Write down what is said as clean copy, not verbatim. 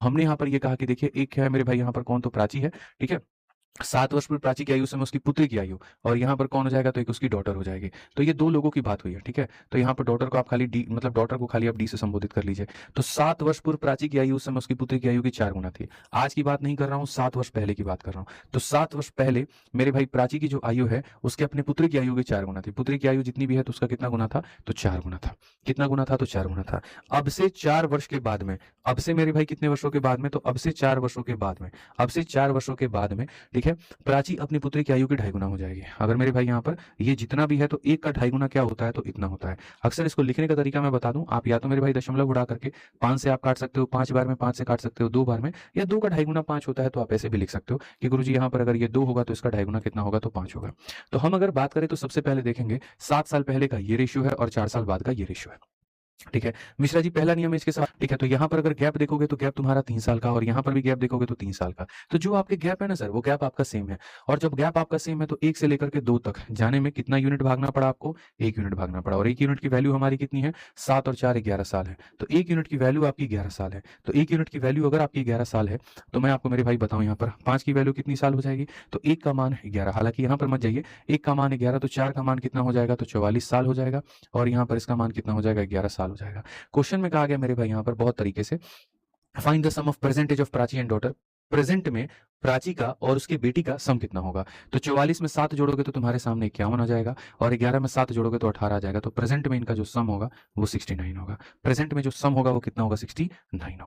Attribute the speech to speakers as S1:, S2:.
S1: हमने यहाँ पर ये कहा कि देखिए एक है मेरे भाई यहाँ पर कौन, तो प्राची है, ठीक है। 7 वर्ष पूर्व प्राची की आयु, उस समय उसकी पुत्री की आयु, और यहाँ पर कौन हो जाएगा, तो एक उसकी डॉटर हो जाएगी। तो ये 2 लोगों की बात हुई है, ठीक है। तो यहाँ पर डॉटर को आप खाली डी, मतलब डॉटर को खाली आप डी से संबोधित कर लीजिए। तो 7 वर्ष पूर्व प्राची की आयु उस समय उसकी पुत्री की आयु की 4 गुना थी। आज की बात नहीं कर रहा हूँ, 7 वर्ष पहले की बात कर रहा हूँ। तो 7 वर्ष पहले मेरे भाई प्राची की जो आयु है उसके अपने पुत्री की आयु की 4 गुना थी। पुत्री की आयु जितनी भी है तो उसका कितना गुना था, तो 4 गुना था। कितना गुना था, तो 4 गुना था। अब से 4 वर्ष के बाद में, अब से मेरे भाई कितने वर्षों के बाद में, तो अब से 4 वर्षों के बाद में, अब से 4 वर्षों के बाद में, ठीक है, प्राची अपनी पुत्री की आयु की 2.5 गुना हो जाएगी। अगर मेरे भाई यहाँ पर ये जितना भी है तो 1 का 2.5 गुना क्या होता है, तो इतना होता है। अक्सर इसको लिखने का तरीका मैं बता दूं, आप या तो मेरे भाई दशमलव उड़ा करके 5 से आप काट सकते हो, 5 बार में 5 से काट सकते हो 2 बार में, या 2 का 2.5 गुना 5 होता है, तो आप ऐसे भी लिख सकते हो कि गुरुजी यहाँ पर अगर ये 2 होगा तो इसका 2.5 गुना कितना होगा, तो 5 होगा। तो हम अगर बात करें तो सबसे पहले देखेंगे 7 साल पहले का ये रेशियो है और 4 साल बाद का ये रेशियो है, ठीक है। मिश्रा जी पहला नियम है इसके साथ, ठीक है। तो यहाँ पर अगर गैप देखोगे तो गैप तुम्हारा 3 साल का, और यहाँ पर भी गैप देखोगे तो 3 साल का। तो जो आपके गैप है ना सर, वो गैप आपका सेम है। और जब गैप आपका सेम है तो 1 से लेकर के 2 तक जाने में कितना यूनिट भागना पड़ा आपको, 1 यूनिट भागना पड़ा। और 1 यूनिट की वैल्यू हमारी कितनी है, 7 और 4 11 साल है। तो 1 यूनिट की वैल्यू आपकी 11 साल है। तो 1 यूनिट की वैल्यू अगर आपकी 11 साल है तो मैं आपको मेरे भाई बताऊं, यहाँ पर 5 की वैल्यू कितनी साल हो जाएगी, तो 1 का मान 11। हालांकि यहाँ पर मत जाइए, 1 का मान 11 तो 4 का मान कितना हो जाएगा, तो 44 साल हो जाएगा। और यहाँ पर इसका मान कितना हो जाएगा, 11 साल हो जाएगा। क्वेश्चन में कहा गया मेरे भाई यहाँ पर बहुत तरीके से, find the sum of present age of Prachi and daughter. Present में प्राची का और उसके बेटी का सम कितना होगा। तो 44 में 7 जोड़ोगे तो तुम्हारे सामने 51 आ जाएगा, और 11 में 7 जोड़ोगे तो 18 आ जाएगा। तो प्रेजेंट में इनका जो सम होगा वो 69 होगा। प्रेजेंट में जो सम होगा वो कितना होगा, 69 होगा।